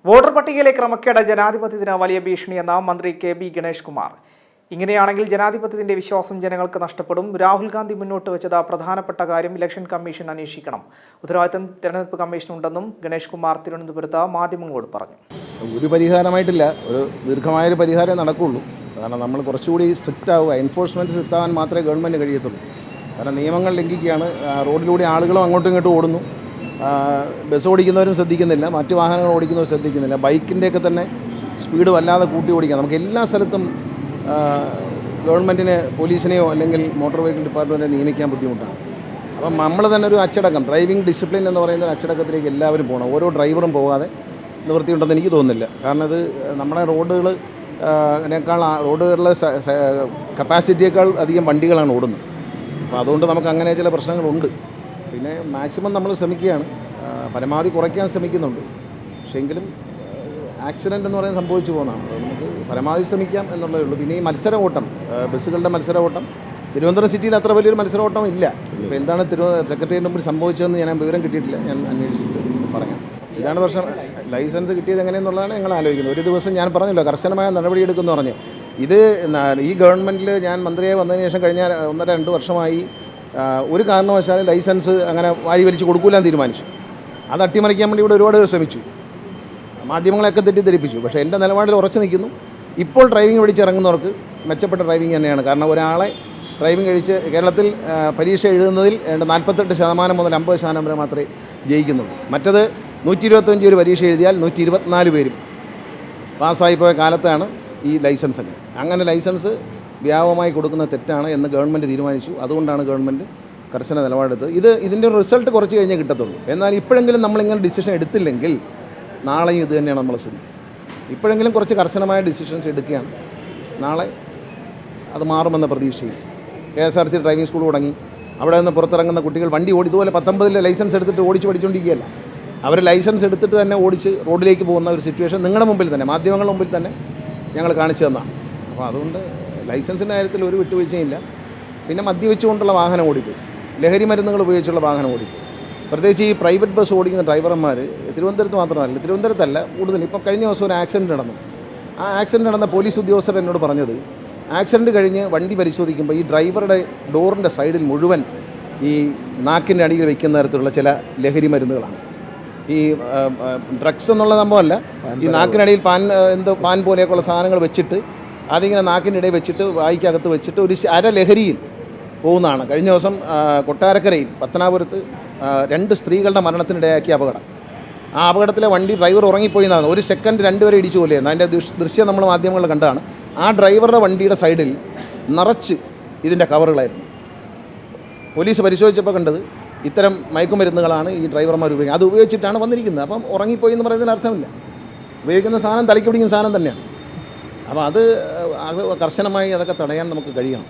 Voter പട്ടികയിലെ ക്രമക്കേട് ജനാധിപത്യത്തിന് വലിയ ഭീഷണിയെന്ന മന്ത്രി കെ.ബി. ഗണേഷ് കുമാർ. ഇങ്ങനെയാണെങ്കിൽ ജനാധിപത്യത്തിന്റെ വിശ്വാസം ജനങ്ങൾക്ക് നഷ്ടപ്പെടും. രാഹുൽ ഗാന്ധി മുന്നോട്ട് വെച്ചത് പ്രധാനപ്പെട്ട കാര്യം ഇലക്ഷൻ കമ്മീഷൻ അന്വേഷിക്കണം. ഉത്തരവാദിത്തം തെരഞ്ഞെടുപ്പ് കമ്മീഷനുണ്ടെന്നും ഗണേഷ് കുമാർ തിരുവനന്തപുരത്ത് മാധ്യമങ്ങളോട് പറഞ്ഞു. ഒരു പരിഹാരമായിട്ടില്ല, ഒരു ദീർഘമായൊരു പരിഹാരം നടക്കുകയുള്ളൂ. കാരണം നമ്മൾ കുറച്ചുകൂടി സ്ട്രിക്റ്റ് ആവുക, എൻഫോഴ്സ്മെൻറ്റ് സ്ട്രിക്റ്റ് ആവാൻ മാത്രമേ ഗവൺമെൻറ് കഴിയത്തുള്ളൂ. കാരണം നിയമങ്ങൾ ലംഘിക്കുകയാണ്. റോഡിലൂടെ ആളുകളും അങ്ങോട്ടും ഇങ്ങോട്ടും ഓടുന്നു. ബസ് ഓടിക്കുന്നവരും ശ്രദ്ധിക്കുന്നില്ല, മറ്റ് വാഹനങ്ങൾ ഓടിക്കുന്നവരും ശ്രദ്ധിക്കുന്നില്ല. ബൈക്കിൻ്റെയൊക്കെ തന്നെ സ്പീഡ് വല്ലാതെ കൂട്ടി ഓടിക്കുക. നമുക്ക് എല്ലാ സ്ഥലത്തും ഗവൺമെൻറ്റിന് പോലീസിനെയോ അല്ലെങ്കിൽ മോട്ടോർ വെഹിക്കിൾ ഡിപ്പാർട്ട്മെൻറ്റിനെ നിയമിക്കാൻ ബുദ്ധിമുട്ടാണ്. അപ്പം നമ്മൾ തന്നെ ഒരു അച്ചടക്കം, ഡ്രൈവിംഗ് ഡിസിപ്ലിൻ എന്ന് പറയുന്ന ഒരു അച്ചടക്കത്തിലേക്ക് എല്ലാവരും പോകണം. ഓരോ ഡ്രൈവറും പോകാതെ നിവൃത്തിയുണ്ടെന്ന് എനിക്ക് തോന്നുന്നില്ല. കാരണം ഇത് നമ്മുടെ റോഡുകളിലെ കപ്പാസിറ്റിയേക്കാൾ അധികം വണ്ടികളാണ് ഓടുന്നത്. അപ്പോൾ അതുകൊണ്ട് നമുക്ക് അങ്ങനെ ചില പ്രശ്നങ്ങളുണ്ട്. പിന്നെ മാക്സിമം നമ്മൾ ശ്രമിക്കുകയാണ്, പരമാവധി കുറയ്ക്കാൻ ശ്രമിക്കുന്നുണ്ട്. പക്ഷേ എങ്കിലും ആക്സിഡൻ്റ് എന്ന് പറയുന്നത് സംഭവിച്ചു പോകുന്നതാണ്. നമുക്ക് പരമാവധി ശ്രമിക്കാം എന്നുള്ളതേ ഉള്ളൂ. പിന്നെ ഈ മത്സര ഓട്ടം, ബസ്സുകളുടെ മത്സര ഓട്ടം തിരുവനന്തപുരം സിറ്റിയിൽ അത്ര വലിയൊരു മത്സര ഓട്ടം ഇല്ല. ഇപ്പോൾ എന്താണ് സെക്രട്ടേറിയറ്റിന് മുമ്പിൽ സംഭവിച്ചതെന്ന് ഞാൻ വിവരം കിട്ടിയിട്ടില്ല, ഞാൻ അന്വേഷിച്ചിട്ട് പറയാം. ഇതാണ് പ്രശ്നം. ലൈസൻസ് കിട്ടിയത് എങ്ങനെയെന്നുള്ളതാണ് ഞങ്ങൾ ആലോചിക്കുന്നത്. ഒരു ദിവസം ഞാൻ പറഞ്ഞല്ലോ, കർശനമായ നടപടിയെടുക്കുമെന്ന് പറഞ്ഞു. ഇത് ഈ ഗവൺമെൻറ്റിൽ ഞാൻ മന്ത്രിയായി വന്നതിന് ശേഷം കഴിഞ്ഞ 1-2 വർഷമായി ഒരു കാരണവശാലും ലൈസൻസ് അങ്ങനെ വാരി വലിച്ച് കൊടുക്കൂലാന്ന് തീരുമാനിച്ചു. അത് അട്ടിമറിക്കാൻ വേണ്ടി ഇവിടെ ഒരുപാട് ശ്രമിച്ചു, മാധ്യമങ്ങളെയൊക്കെ തെറ്റിദ്ധരിപ്പിച്ചു. പക്ഷേ എൻ്റെ നിലപാടിൽ ഉറച്ചു നിൽക്കുന്നു. ഇപ്പോൾ ഡ്രൈവിംഗ് പഠിച്ചിറങ്ങുന്നവർക്ക് മെച്ചപ്പെട്ട ഡ്രൈവിംഗ് തന്നെയാണ്. കാരണം ഒരാളെ ഡ്രൈവിംഗ് കഴിച്ച് കേരളത്തിൽ പരീക്ഷ എഴുതുന്നതിൽ 48% മുതൽ 50% വരെ മാത്രമേ ജയിക്കുന്നുള്ളൂ. മറ്റത് 125 ഒരു പരീക്ഷ എഴുതിയാൽ 124 പേരും പാസ്സായിപ്പോയ കാലത്താണ് ഈ ലൈസൻസൊക്കെ. അങ്ങനെ ലൈസൻസ് വ്യാപകമായി കൊടുക്കുന്ന തെറ്റാണ് എന്ന് ഗവൺമെൻറ് തീരുമാനിച്ചു. അതുകൊണ്ടാണ് ഗവൺമെൻറ് കർശന നിലപാടെടുത്തത്. ഇതിൻ്റെ റിസൾട്ട് കുറച്ച് കഴിഞ്ഞേ കിട്ടത്തുള്ളൂ. എന്നാൽ ഇപ്പോഴെങ്കിലും നമ്മളിങ്ങനെ ഡിസിഷൻ എടുത്തില്ലെങ്കിൽ നാളെയും ഇത് തന്നെയാണ് നമ്മളെ സ്ഥിതി. ഇപ്പോഴെങ്കിലും കുറച്ച് കർശനമായ ഡിസിഷൻസ് എടുക്കുകയാണ്. നാളെ അത് മാറുമെന്ന പ്രതീക്ഷയിൽ KSRTC ഡ്രൈവിംഗ് സ്കൂൾ തുടങ്ങി. അവിടെ നിന്ന് പുറത്തിറങ്ങുന്ന കുട്ടികൾ വണ്ടി ഇതുപോലെ 19 ലൈസൻസ് എടുത്തിട്ട് ഓടിച്ച് പഠിച്ചുകൊണ്ടിരിക്കുകയല്ല. അവർ ലൈസൻസ് എടുത്തിട്ട് തന്നെ ഓടിച്ച് റോഡിലേക്ക് പോകുന്ന ഒരു സിറ്റുവേഷൻ നിങ്ങളുടെ മുമ്പിൽ തന്നെ, മാധ്യമങ്ങളുടെ മുമ്പിൽ തന്നെ ഞങ്ങൾ കാണിച്ചു തന്നതാണ്. അപ്പോൾ അതുകൊണ്ട് ലൈസൻസിൻ്റെ കാര്യത്തിൽ ഒരു വിട്ടുവീഴ്ചയില്ല. പിന്നെ മദ്യവെച്ചുകൊണ്ടുള്ള വാഹനം ഓടിക്കും, ലഹരി മരുന്നുകൾ ഉപയോഗിച്ചുള്ള വാഹനം ഓടിക്കും. പ്രത്യേകിച്ച് ഈ പ്രൈവറ്റ് ബസ് ഓടിക്കുന്ന ഡ്രൈവർമാർ തിരുവനന്തപുരത്ത് മാത്രമല്ല, തിരുവനന്തപുരത്തല്ല കൂടുതൽ. ഇപ്പം കഴിഞ്ഞ ദിവസം ഒരു ആക്സിഡൻറ്റ് നടന്നു. ആ ആക്സിഡൻറ്റ് നടന്ന പോലീസ് ഉദ്യോഗസ്ഥർ എന്നോട് പറഞ്ഞത്, ആക്സിഡൻറ്റ് കഴിഞ്ഞ് വണ്ടി പരിശോധിക്കുമ്പോൾ ഈ ഡ്രൈവറുടെ ഡോറിൻ്റെ സൈഡിൽ മുഴുവൻ ഈ നാക്കിൻ്റെ അടിയിൽ വയ്ക്കുന്ന തരത്തിലുള്ള ചില ലഹരി മരുന്നുകളാണ്. ഈ ഡ്രഗ്സ് എന്നുള്ള സംഭവമല്ല, ഈ നാക്കിനടിയിൽ പാൻ പോലെയൊക്കെയുള്ള സാധനങ്ങൾ വെച്ചിട്ട് അതിങ്ങനെ നാക്കിനിടയിൽ വെച്ചിട്ട് വായിക്കകത്ത് വെച്ചിട്ട് ഒരു അരലഹരിയിൽ പോകുന്നതാണ്. കഴിഞ്ഞ ദിവസം കൊട്ടാരക്കരയിൽ പത്തനാപുരത്ത് 2 സ്ത്രീകളുടെ മരണത്തിനിടയാക്കിയ അപകടം. ആ അപകടത്തിലെ വണ്ടി ഡ്രൈവർ ഉറങ്ങിപ്പോയി എന്നാണ്. 1 സെക്കൻഡ് 2 പേരെ ഇടിച്ചു പോലെയെന്ന് അതിൻ്റെ ദൃശ്യം നമ്മൾ മാധ്യമങ്ങളിൽ കണ്ടതാണ്. ആ ഡ്രൈവറുടെ വണ്ടിയുടെ സൈഡിൽ നിറച്ച് ഇതിൻ്റെ കവറുകളായിരുന്നു. പോലീസ് പരിശോധിച്ചപ്പോൾ കണ്ടത് ഇത്തരം മയക്കുമരുന്നുകളാണ് ഈ ഡ്രൈവർമാർ ഉപയോഗിക്കുന്നത്. അത് ഉപയോഗിച്ചിട്ടാണ് വന്നിരിക്കുന്നത്. അപ്പം ഉറങ്ങിപ്പോയി എന്ന് പറയുന്നതിന് അർത്ഥമില്ല. ഉപയോഗിക്കുന്ന സാധനം തലയ്ക്ക് പിടിക്കുന്ന സാധനം തന്നെയാണ്. അപ്പോൾ അത് കർശനമായി അതൊക്കെ തടയാൻ നമുക്ക് കഴിയണം.